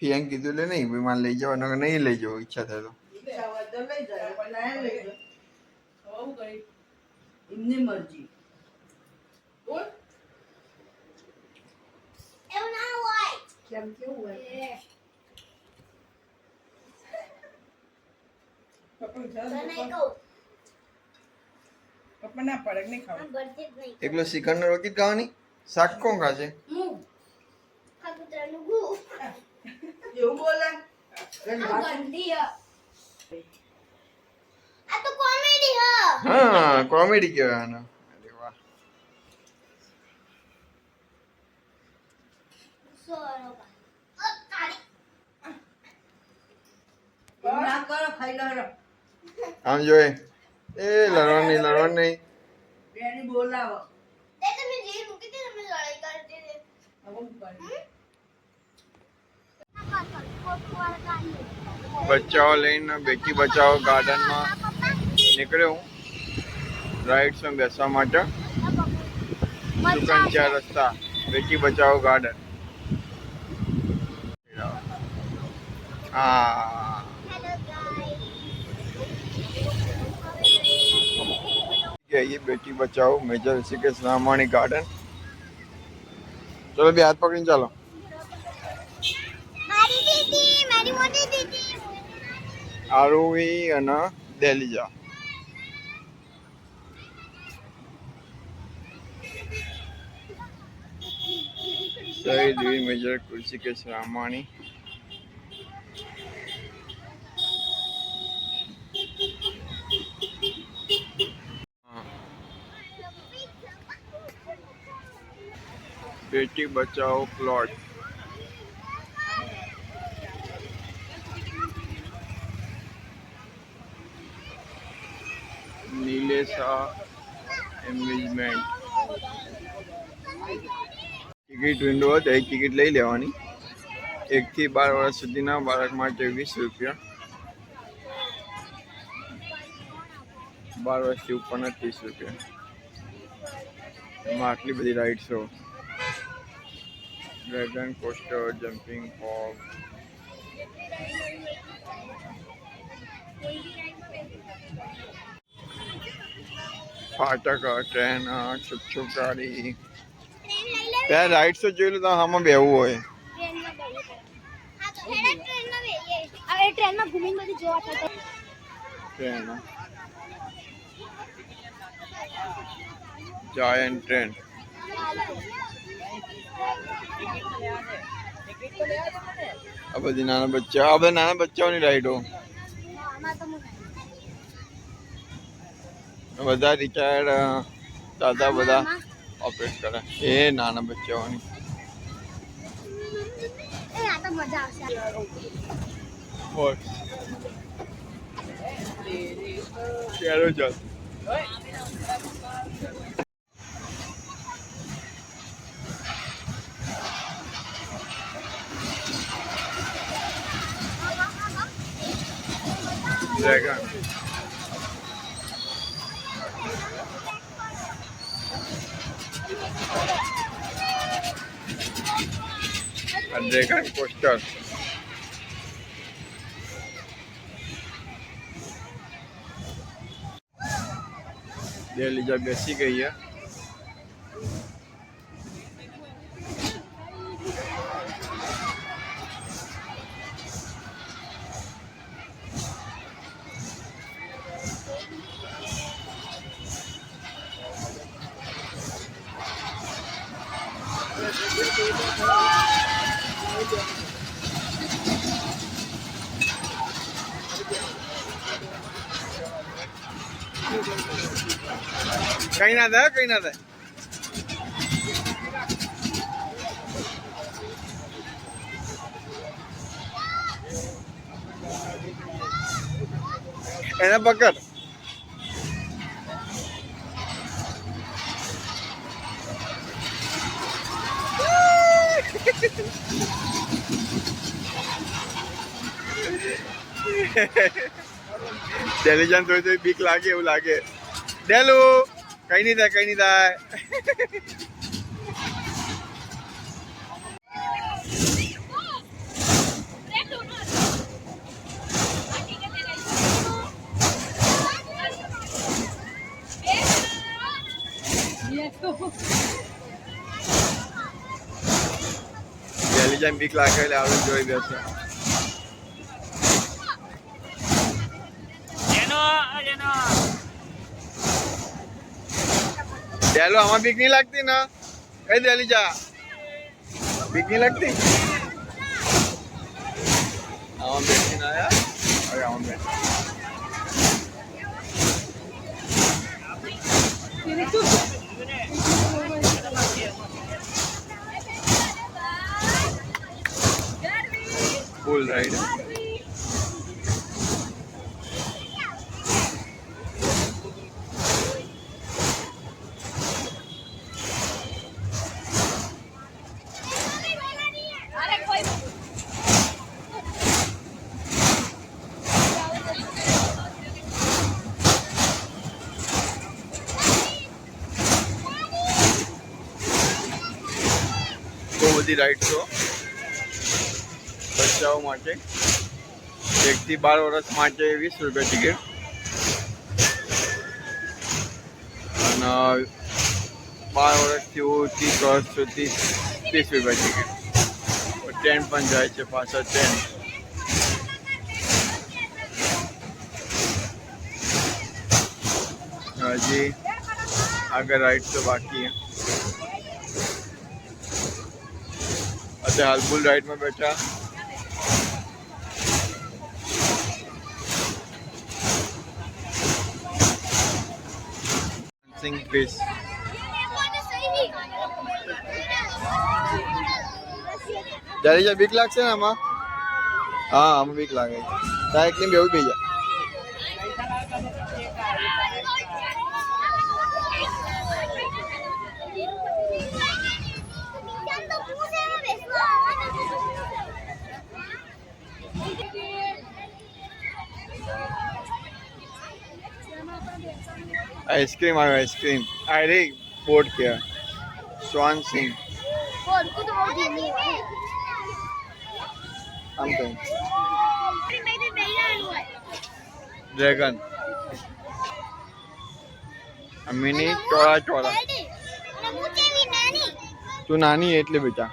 ફિયાન કીધું એટલે નહીં ભાઈ મારે લઈ જવા નહીં લઈ જવો ઈચ્છા થાય તો એમની મરજી બોલ એવું ના હોય કેમ કેવું હોય પપ્પા ના પડે નહીં ખાવ એકલો શ્રીખંડ રોટી ખાવાની શાક કોણ ખાશે એવું બોલે હા કોમેડી કહેવાય આનો અરે વાહ ના કરો ખાઈ લો આમ જોઈ એ લડવાનું નહીં બેની બોલાવો બચ્ચાઓ લઈને બેટી બચાવો ગાર્ડનમાં નીકળ્યો હું રાઇડ્સમાં બેસવા માટે દુકાન ચાર રસ્તા બેટી બચાવો ગાર્ડન હા ये बेटी बचाओ मेजर ऋषिकेश रामाणी गार्डन चलो भी हाथ पकड़ने चलो आरोही અને દેલીજા શહીદ major Rishikesh Ramani Beti Bachao plot नीलेशा amusement टिकિટ window હતો એક ટિકિટ લઈ લેવાની 1 થી 12 વર્ષ સુધીના બાળક માટે 20 રૂપિયા 12 વર્ષથી ઉપરના 30 રૂપિયા એમાં આટલી બધી રાઇડ્સો ડ્રેગન કોસ્ટર જમ્પિંગ ફોગ ફાટક ટ્રેન છુક ગાડી ત્યાં રાઇડ્સ તો જોઈ લો તો આમાં બેવું હોય ટ્રેન જાયન્ટ ટ્રેન આ બધી નાના બચ્ચાઓની રાઈડો બધા રિટાયર્ડ દાદા બધા ઓપરેટ કરે એ નાના બચ્ચાઓની ચાલો ચાલ Dragon. A dragon coaster. देलीजा बेसी गई है कहीं ना था एना पकड़ डेलीजान थोड़ी थोड़ी बीक लागे એવું લાગે डेलू कहीं नहीं था પહેલી જેમ બીક લાગે એટલે આવડું જોઈ બેસે. ડેલો આમાં બીક નહીં લાગતી ને? એ ડેલી જા બીક નહીં લાગતી? આમાં બેસી ના યાર. હવે આમાં બેસ. ફૂલ રાઈડ. બહુ બધી રાઈડ્સો બચ્ચાઓ માટે. 1 થી 12 વર્ષ માટે 20 રૂપિયા ટિકિટ અને 12 વર્ષથી 30 વર્ષ સુધી 30 રૂપિયા ટિકિટ. ટ્રેન પણ જાય છે પાછળ ટ્રેન. હજી આગળ રાઈડ તો બાકી है. અત્યારે હાલ બુલ રાઈડમાં બેઠા. સિંગ ફિશ. જ્યારે બીક લાગશે ને આમાં? હા આમાં બીક લાગે. ત્યાં એકલી બેવું થઈ જાય. आइसक्रीम आयो आइसक्रीम. अरे बोट क्या स्वान सिंह ड्रैगन मिनी चौड़ा चौड़ा. तू नानी એટલે બેટા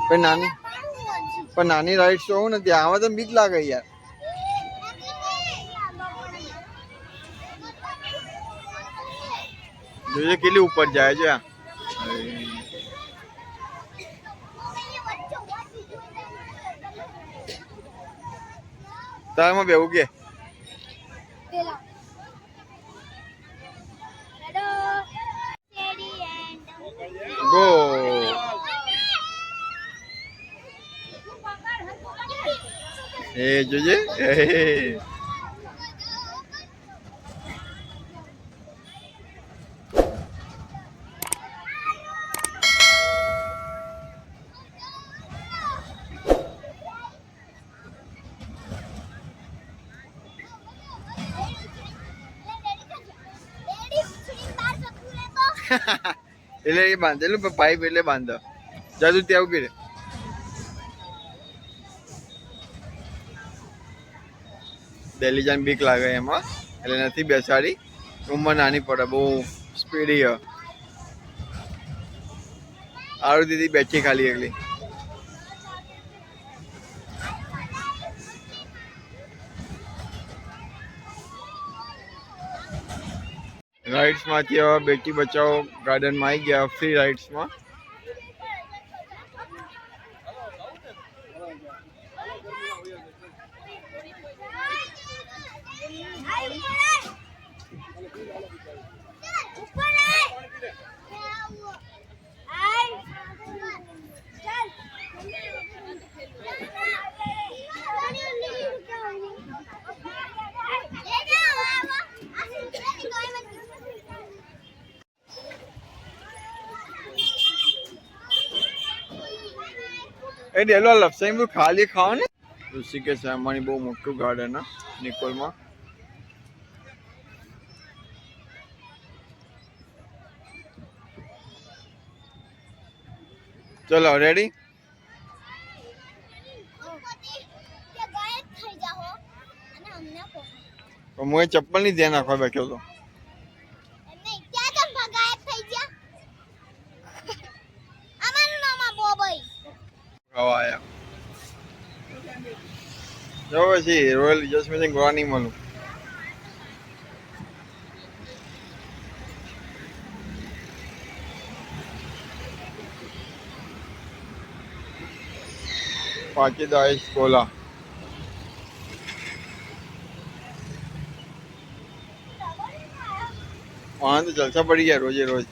પણ નાની રાઈડ શો ને ત્યાં આમાં તો બીક લાગે યાર. જોઈએ કેટલી ઉપર જાય છે. તારમાં બેવું કે ગો. એ જોજે. એટલે એ બાંધેલું પાઇપ એટલે બાંધો. જાદુ ત્યાં ઉભી રે. દિલ્હી જાન બીક લાગે એમાં એટલે નથી બેસાડી. ઉંમર નાની પડે બહુ સ્પીડી હ. આરું દીદી બેઠી ખાલી એકલી. રાઇડ્સ માંથી હવે બેટી બચાવો ગાર્ડનમાં આવી ગયા. ફ્રી રાઇડ્સમાં એ ડેલો લપસાઈ ખાલી ખાઓ ને. ઋષિકેશ અમારી બહુ મોટું ગાર્ડન હા નિકોલમાં. ચલો રેડી. હું ચપ્પલ ની ધ્યાન રાખવા બેઠો હતો. જો પછી રોયલ જસ્મીન ગોવા નહીં મળું. પાકી દાઈસ કોલા वहाँ तो जलसा पड़ गया रोजे रोज.